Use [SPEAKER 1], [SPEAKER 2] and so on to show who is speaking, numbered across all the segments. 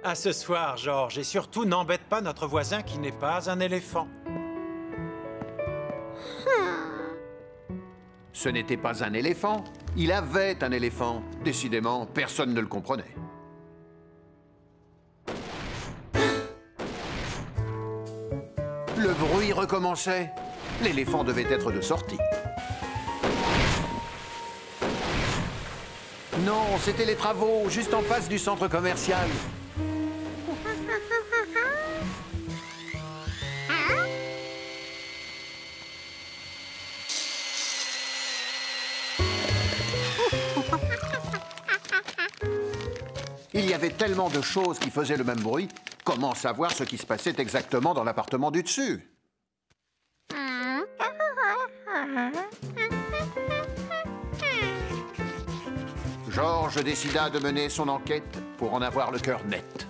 [SPEAKER 1] À ce soir, Georges, et surtout n'embête pas notre voisin qui n'est pas un éléphant.
[SPEAKER 2] Ce n'était pas un éléphant, il avait un éléphant. Décidément, personne ne le comprenait. Le bruit recommençait. L'éléphant devait être de sortie. Non, c'était les travaux, juste en face du centre commercial. Il y avait tellement de choses qui faisaient le même bruit. Comment savoir ce qui se passait exactement dans l'appartement du dessus? Georges décida de mener son enquête pour en avoir le cœur net.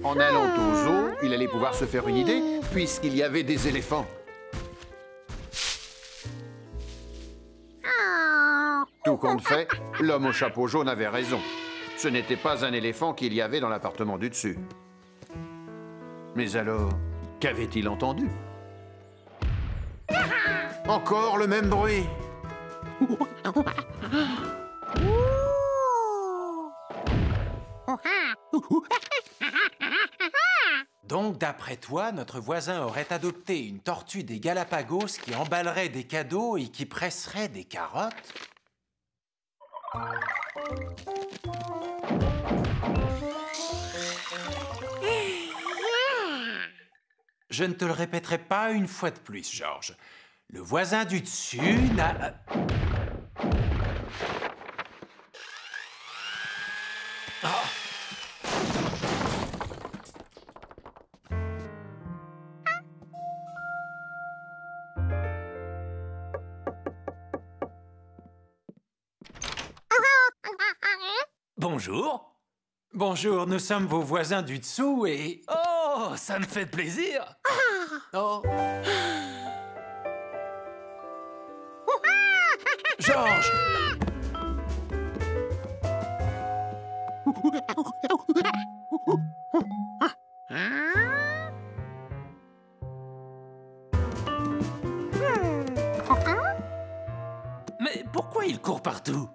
[SPEAKER 2] En allant au zoo, il allait pouvoir se faire une idée, puisqu'il y avait des éléphants. Tout compte fait, l'homme au chapeau jaune avait raison. Ce n'était pas un éléphant qu'il y avait dans l'appartement du dessus. Mais alors, qu'avait-il entendu? Encore le même bruit.
[SPEAKER 1] Donc, d'après toi, notre voisin aurait adopté une tortue des Galapagos qui emballerait des cadeaux et qui presserait des carottes? Je ne te le répéterai pas une fois de plus, Georges. Le voisin du dessus n'a...
[SPEAKER 3] Bonjour.
[SPEAKER 1] Bonjour, nous sommes vos voisins du dessous et...
[SPEAKER 3] Oh, ça me fait plaisir.
[SPEAKER 1] Oh. Georges!
[SPEAKER 3] Mais pourquoi il court partout?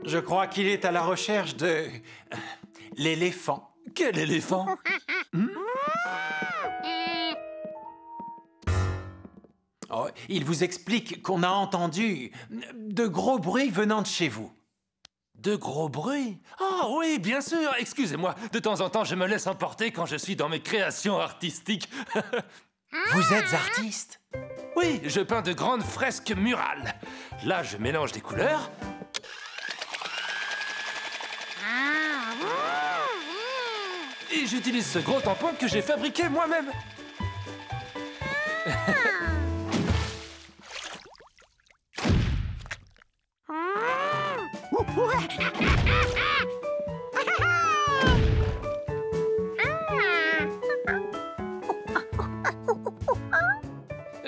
[SPEAKER 1] Je crois qu'il est à la recherche de... l'éléphant.
[SPEAKER 3] Quel éléphant?
[SPEAKER 1] Oh, il vous explique qu'on a entendu de gros bruits venant de chez vous.
[SPEAKER 3] De gros bruits? Oh oui, bien sûr, excusez-moi. De temps en temps, je me laisse emporter quand je suis dans mes créations artistiques.
[SPEAKER 1] Vous êtes artiste?
[SPEAKER 3] Oui, je peins de grandes fresques murales. Là, je mélange des couleurs. Et j'utilise ce gros tampon que j'ai fabriqué moi-même.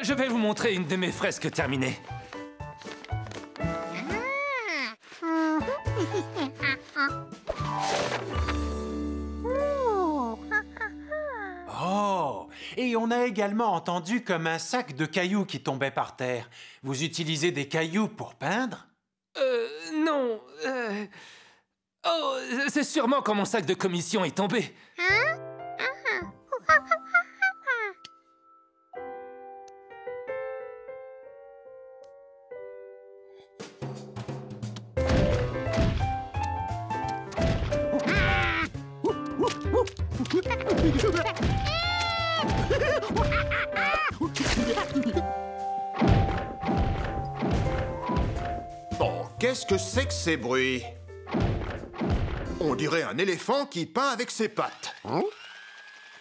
[SPEAKER 3] Je vais vous montrer une de mes fresques terminées.
[SPEAKER 1] Oh! Et on a également entendu comme un sac de cailloux qui tombait par terre. Vous utilisez des cailloux pour peindre?
[SPEAKER 3] Non. Oh, c'est sûrement quand mon sac de commission est tombé.
[SPEAKER 2] Oh, qu'est-ce que c'est que ces bruits? On dirait un éléphant qui peint avec ses pattes.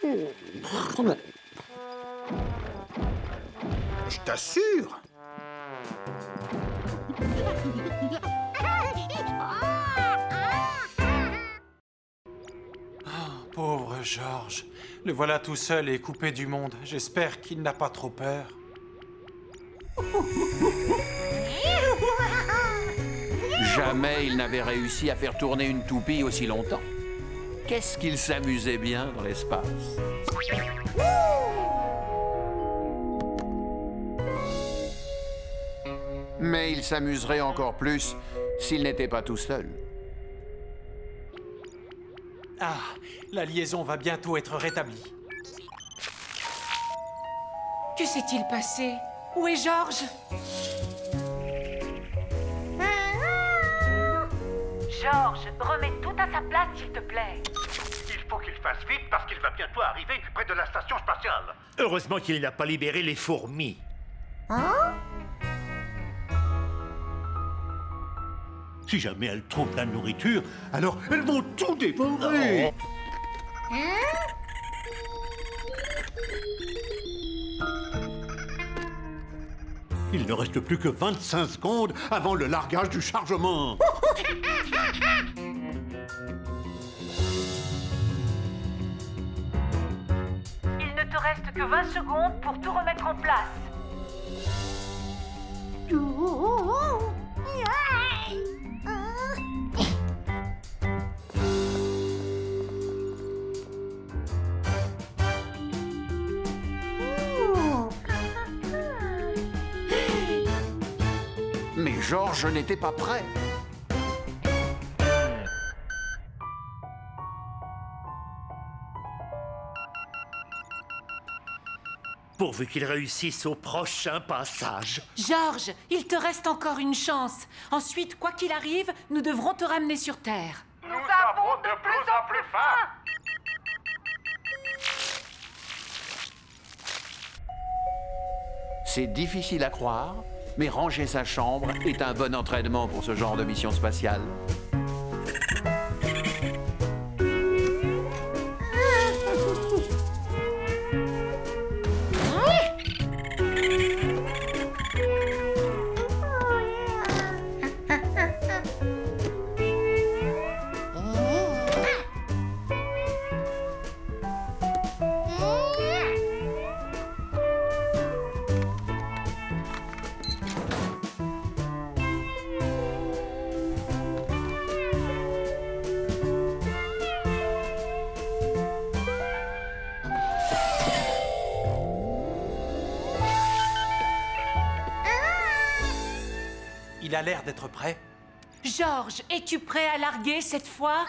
[SPEAKER 2] Je t'assure.
[SPEAKER 1] Pauvre Georges. Le voilà tout seul et coupé du monde. J'espère qu'il n'a pas trop peur.
[SPEAKER 2] Jamais il n'avait réussi à faire tourner une toupie aussi longtemps. Qu'est-ce qu'il s'amusait bien dans l'espace. Mais il s'amuserait encore plus s'il n'était pas tout seul.
[SPEAKER 1] Ah, la liaison va bientôt être rétablie.
[SPEAKER 4] Que s'est-il passé? Où est Georges?
[SPEAKER 5] Georges, remets tout à sa place, s'il te plaît.
[SPEAKER 6] Il faut qu'il fasse vite parce qu'il va bientôt arriver près de la station spatiale. Heureusement qu'il n'a pas libéré les fourmis. Si jamais elles trouvent la nourriture, alors elles vont tout dévorer. Il ne reste plus que 25 secondes avant le largage du chargement.
[SPEAKER 5] Il ne te reste que 20 secondes pour tout remettre en place.
[SPEAKER 2] Mais Georges n'était pas prêt.
[SPEAKER 6] Pourvu qu'il réussisse au prochain passage.
[SPEAKER 4] Georges, il te reste encore une chance. Ensuite, quoi qu'il arrive, nous devrons te ramener sur Terre.
[SPEAKER 6] Nous avons de plus en plus faim.
[SPEAKER 2] C'est difficile à croire, mais ranger sa chambre est un bon entraînement pour ce genre de mission spatiale.
[SPEAKER 1] Il a l'air d'être prêt.
[SPEAKER 4] Georges, es-tu prêt à larguer cette fois?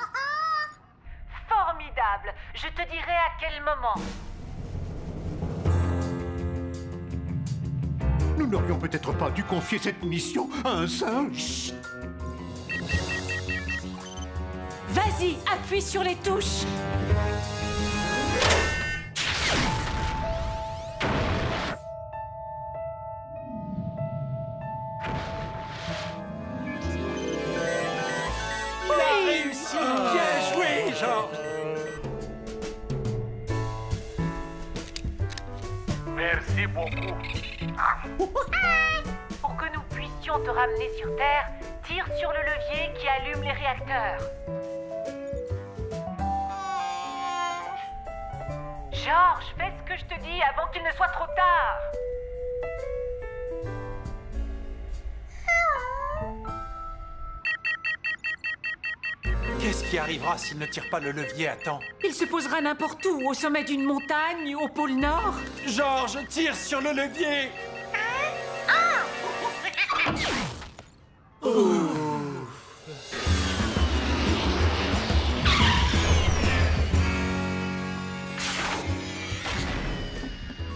[SPEAKER 5] Formidable. Je te dirai à quel moment.
[SPEAKER 6] Nous n'aurions peut-être pas dû confier cette mission à un singe.
[SPEAKER 4] Vas-y, appuie sur les touches.
[SPEAKER 1] Réussi. Bien joué, Georges.
[SPEAKER 6] Merci beaucoup.
[SPEAKER 5] Pour que nous puissions te ramener sur Terre, tire sur le levier qui allume les réacteurs. Georges, fais ce que je te dis avant qu'il ne soit trop tard.
[SPEAKER 1] Qu'est-ce qui arrivera s'il ne tire pas le levier à temps?
[SPEAKER 4] Il se posera n'importe où, au sommet d'une montagne, au pôle Nord.
[SPEAKER 1] Georges, tire sur le levier!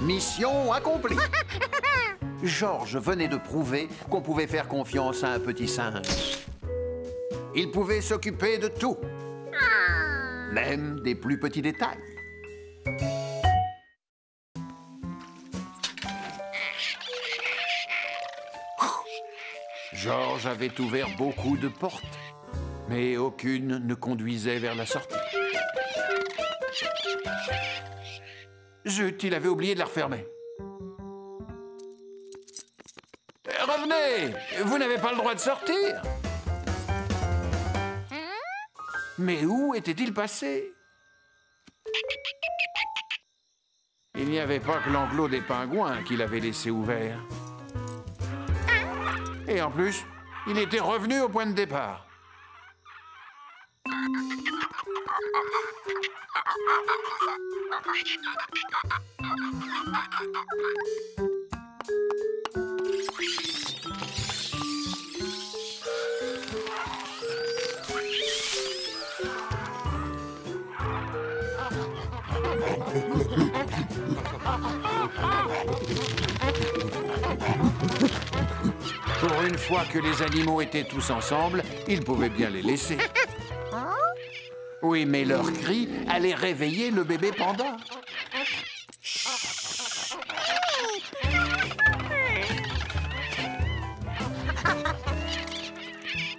[SPEAKER 2] Mission accomplie. Georges venait de prouver qu'on pouvait faire confiance à un petit singe. Il pouvait s'occuper de tout, même des plus petits détails. Georges avait ouvert beaucoup de portes, mais aucune ne conduisait vers la sortie. Zut, il avait oublié de la refermer. Revenez! Vous n'avez pas le droit de sortir! Mais où était-il passé? Il n'y avait pas que l'enclos des pingouins qu'il avait laissé ouvert. Et en plus, Il était revenu au point de départ. Pour une fois que les animaux étaient tous ensemble, ils pouvaient bien les laisser. Oui, mais leur cri allait réveiller le bébé panda.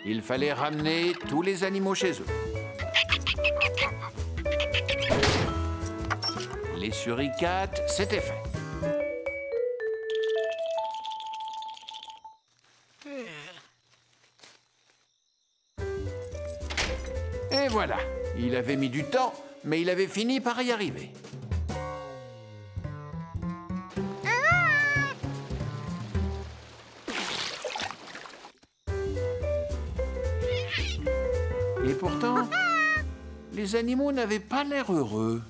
[SPEAKER 2] Il fallait ramener tous les animaux chez eux. Les suricates, c'était fait. Et voilà, il avait mis du temps, mais il avait fini par y arriver. Et pourtant, les animaux n'avaient pas l'air heureux.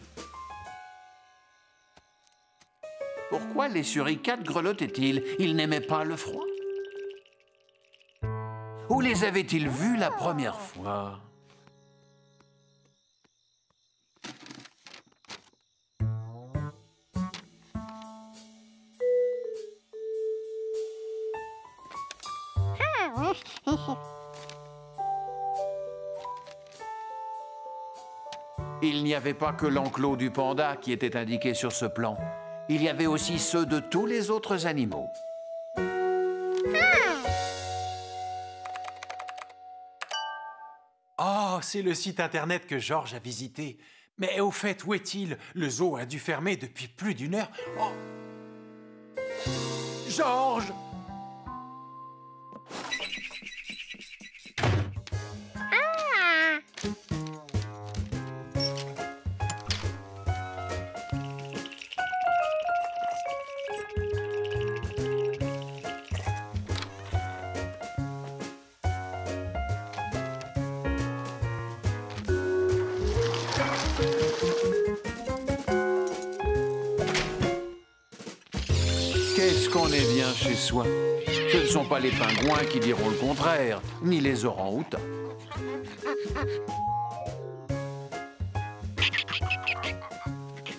[SPEAKER 2] Pourquoi les suricates grelottaient-ils? Ils n'aimaient pas le froid? Où les avaient-ils vus la première fois? Il n'y avait pas que l'enclos du panda qui était indiqué sur ce plan. Il y avait aussi ceux de tous les autres animaux.
[SPEAKER 1] Oh, c'est le site internet que Georges a visité. Mais au fait, où est-il? Le zoo a dû fermer depuis plus d'une heure. Oh. Georges!
[SPEAKER 2] Qu'est-ce qu'on est bien chez soi. Ce ne sont pas les pingouins qui diront le contraire, ni les orang-outans.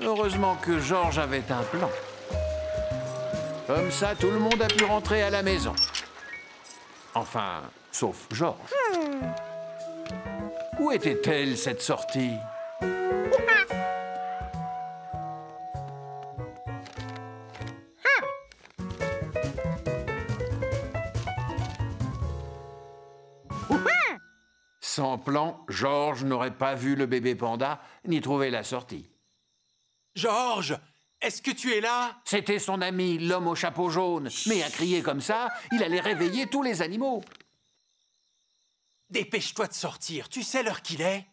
[SPEAKER 2] Heureusement que Georges avait un plan. Comme ça, tout le monde a pu rentrer à la maison. Enfin, sauf Georges. Où était-elle, cette sortie? Sans plan, Georges n'aurait pas vu le bébé panda, ni trouvé la sortie.
[SPEAKER 1] Georges, est-ce que tu es là?
[SPEAKER 2] C'était son ami, l'homme au chapeau jaune. Mais à crier comme ça, il allait réveiller tous les animaux.
[SPEAKER 1] Dépêche-toi de sortir, tu sais l'heure qu'il est?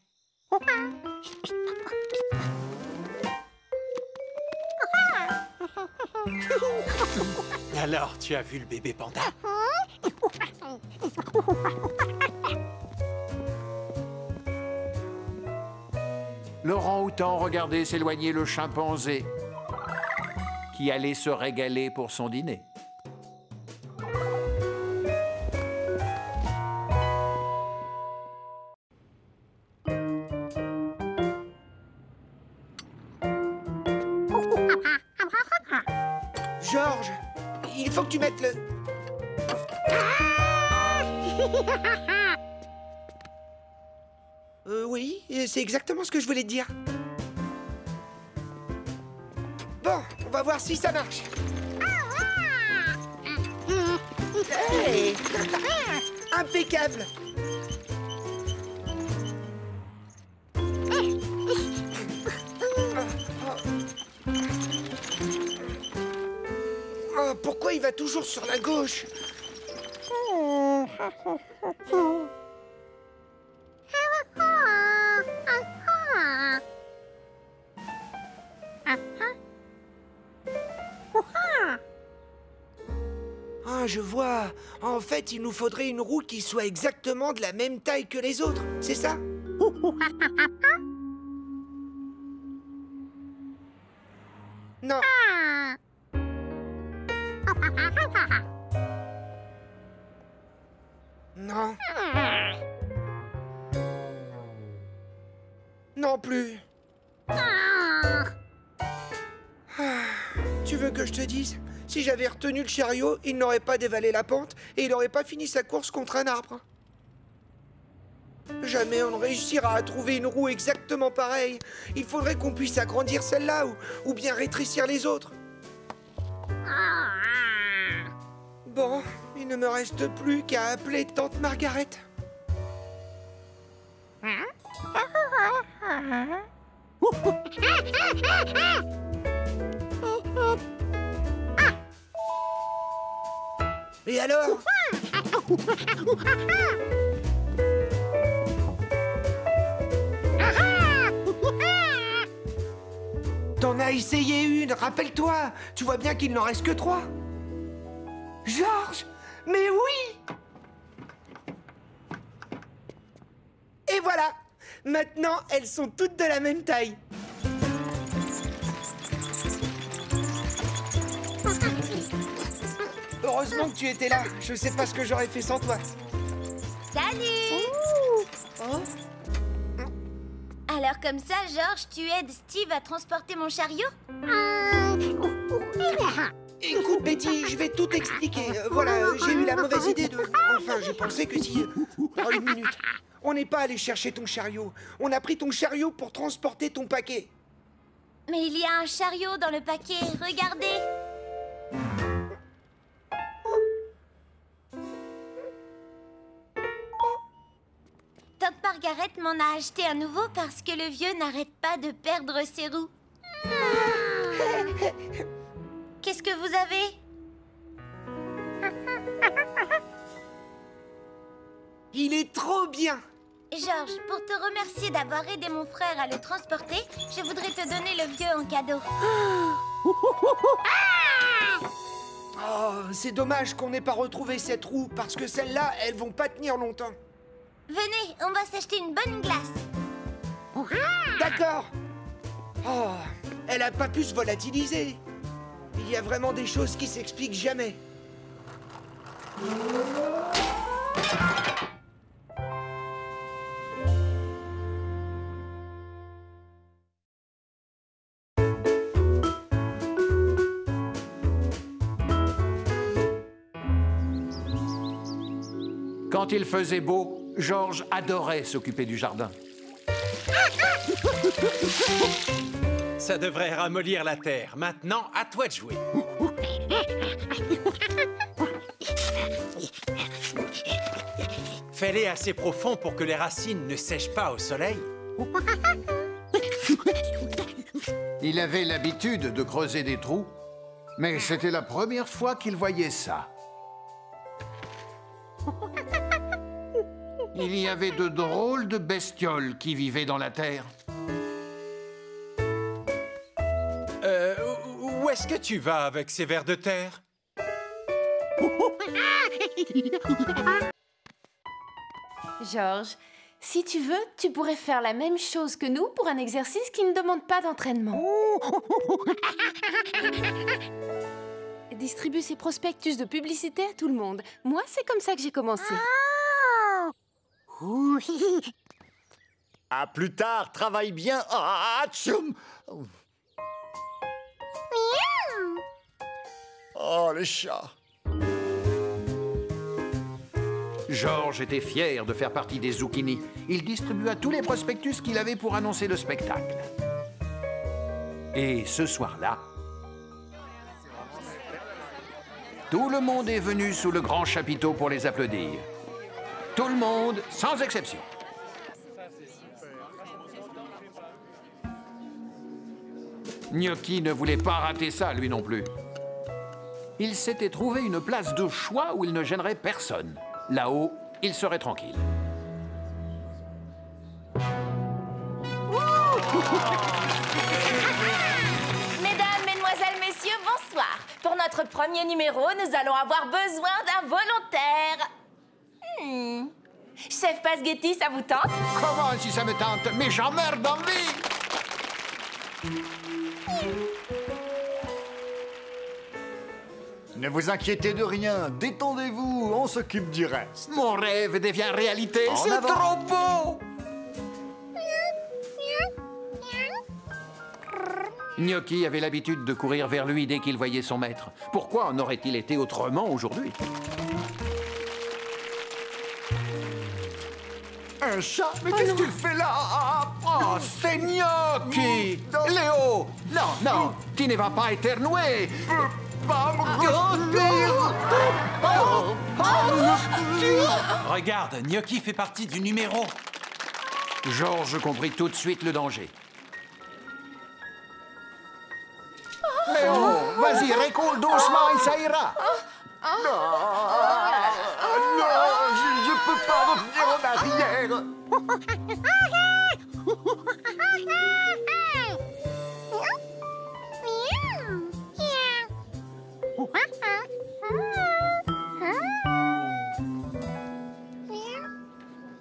[SPEAKER 1] Alors, tu as vu le bébé panda?
[SPEAKER 2] L'orang-outan regardait s'éloigner le chimpanzé, qui allait se régaler pour son dîner.
[SPEAKER 7] Georges, il faut que tu mettes le... Oui, c'est exactement ce que je voulais te dire. Bon, on va voir si ça marche. Hey impeccable. Oh, pourquoi il va toujours sur la gauche? Oh, Ah, je vois. En fait, il nous faudrait une roue qui soit exactement de la même taille que les autres, c'est ça? Non. Non. Non plus. Tu veux que je te dise? Si j'avais retenu le chariot, il n'aurait pas dévalé la pente et il n'aurait pas fini sa course contre un arbre. Jamais on ne réussira à trouver une roue exactement pareille. Il faudrait qu'on puisse agrandir celle-là ou bien rétrécir les autres. Bon, il ne me reste plus qu'à appeler tante Margaret. Et alors? T'en as essayé une, rappelle-toi. Tu vois bien qu'il n'en reste que 3. Georges, mais oui! Et voilà! Maintenant, elles sont toutes de la même taille. Heureusement que tu étais là. Je sais pas ce que j'aurais fait sans toi.
[SPEAKER 8] Salut!
[SPEAKER 7] Oh.
[SPEAKER 8] Alors comme ça, Georges, tu aides Steve à transporter mon chariot?
[SPEAKER 7] Écoute, Betty, je vais tout expliquer. Voilà, j'ai eu la mauvaise idée de... Enfin, j'ai pensé que si... Oh, une minute. On n'est pas allé chercher ton chariot. On a pris ton chariot pour transporter ton paquet.
[SPEAKER 8] Mais il y a un chariot dans le paquet, regardez! Tante Margaret m'en a acheté un nouveau parce que le vieux n'arrête pas de perdre ses roues. Qu'est-ce que vous avez?
[SPEAKER 7] Il est trop bien.
[SPEAKER 8] Georges, pour te remercier d'avoir aidé mon frère à le transporter, je voudrais te donner le vieux en cadeau.
[SPEAKER 7] Oh, c'est dommage qu'on n'ait pas retrouvé cette roue, parce que celles-là, elles vont pas tenir longtemps.
[SPEAKER 8] Venez, on va s'acheter une bonne glace.
[SPEAKER 7] D'accord. Oh, elle a pas pu se volatiliser. Il y a vraiment des choses qui s'expliquent jamais.
[SPEAKER 2] Quand il faisait beau, Georges adorait s'occuper du jardin.
[SPEAKER 1] Ça devrait ramollir la terre. Maintenant, à toi de jouer. Fais-les assez profonds pour que les racines ne sèchent pas au soleil.
[SPEAKER 2] Il avait l'habitude de creuser des trous, mais c'était la première fois qu'il voyait ça. Il y avait de drôles de bestioles qui vivaient dans la terre.
[SPEAKER 1] Où est-ce que tu vas avec ces vers de terre?
[SPEAKER 9] Georges, si tu veux, tu pourrais faire la même chose que nous pour un exercice qui ne demande pas d'entraînement. Distribue ses prospectus de publicité à tout le monde. Moi, c'est comme ça que j'ai commencé.
[SPEAKER 10] À plus tard, travaille bien. Ah, tchoum. Oh, les chats.
[SPEAKER 2] Georges était fier de faire partie des Zucchini. Il distribua tous les prospectus qu'il avait pour annoncer le spectacle. Et ce soir-là, tout le monde est venu sous le grand chapiteau pour les applaudir. Tout le monde, sans exception. Gnocchi ne voulait pas rater ça, lui non plus. Il s'était trouvé une place de choix où il ne gênerait personne. Là-haut, il serait tranquille.
[SPEAKER 9] Mesdames, mesdemoiselles, messieurs, bonsoir.
[SPEAKER 11] Pour notre premier numéro, nous allons avoir besoin d'un volontaire. Chef Pasghetti, ça vous tente?
[SPEAKER 2] Comment si ça me tente? Mais j'en meurs d'envie!
[SPEAKER 10] Ne vous inquiétez de rien, détendez-vous, on s'occupe du reste.
[SPEAKER 2] Mon rêve devient réalité,
[SPEAKER 10] En
[SPEAKER 2] c'est
[SPEAKER 10] avant.
[SPEAKER 2] trop beau! Gnocchi avait l'habitude de courir vers lui dès qu'il voyait son maître. Pourquoi en aurait-il été autrement aujourd'hui?
[SPEAKER 10] Un chat? Mais qu'est-ce qu'il fait là?
[SPEAKER 2] Oh, c'est Gnocchi! Léo! Non, non, tu ne vas pas éternuer!
[SPEAKER 10] Pas me retenir.
[SPEAKER 1] Regarde, Gnocchi fait partie du numéro.
[SPEAKER 2] Georges comprit tout de suite le danger. Léo, vas-y, recoule doucement et ça ira.
[SPEAKER 10] Non, je peux pas revenir en arrière.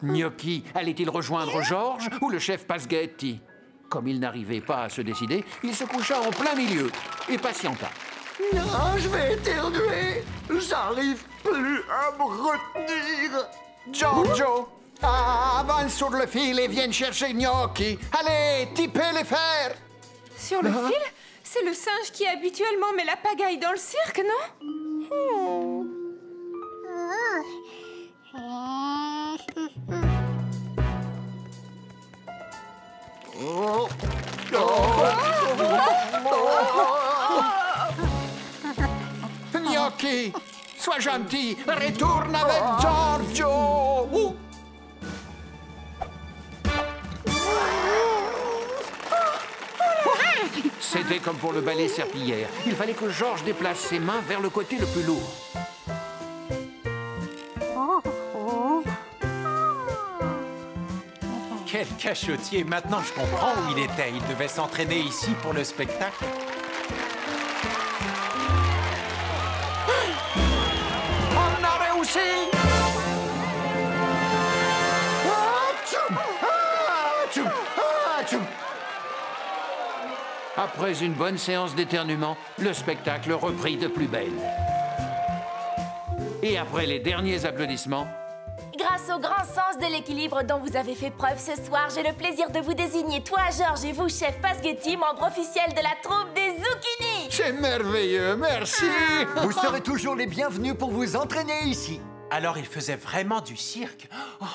[SPEAKER 2] Gnocchi allait-il rejoindre Georges ou le chef Pasghetti? Comme il n'arrivait pas à se décider, il se coucha en plein milieu et patienta.
[SPEAKER 10] Non, je vais éternuer. J'arrive plus à me retenir.
[SPEAKER 2] Giorgio, avance sur le fil et viens chercher Gnocchi. Allez, tu peux le faire.
[SPEAKER 9] Sur le fil? C'est le singe qui habituellement met la pagaille dans le cirque, non?
[SPEAKER 2] Gnocchi, sois gentil, retourne avec Giorgio. C'était comme pour le balai serpillière. Il fallait que Georges déplace ses mains vers le côté le plus lourd.
[SPEAKER 1] Quel cachotier! Maintenant, je comprends où il était. Il devait s'entraîner ici pour le spectacle.
[SPEAKER 2] On a réussi! Après une bonne séance d'éternuement, le spectacle reprit de plus belle. Et après les derniers applaudissements,
[SPEAKER 11] Grâce au grand sens de l'équilibre dont vous avez fait preuve ce soir, j'ai le plaisir de vous désigner, toi, Georges, et vous, chef Pasghetti, membre officiel de la troupe des Zucchini.
[SPEAKER 2] c'est merveilleux, merci!
[SPEAKER 10] Vous serez toujours les bienvenus pour vous entraîner ici.
[SPEAKER 1] Alors, il faisait vraiment du cirque? Oh,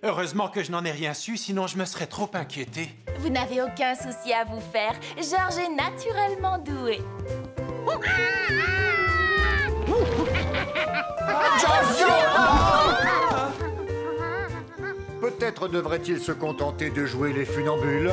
[SPEAKER 1] heureusement que je n'en ai rien su, sinon je me serais trop inquiété.
[SPEAKER 11] Vous n'avez aucun souci à vous faire. Georges est naturellement doué.
[SPEAKER 10] Peut-être devrait-il se contenter de jouer les funambules.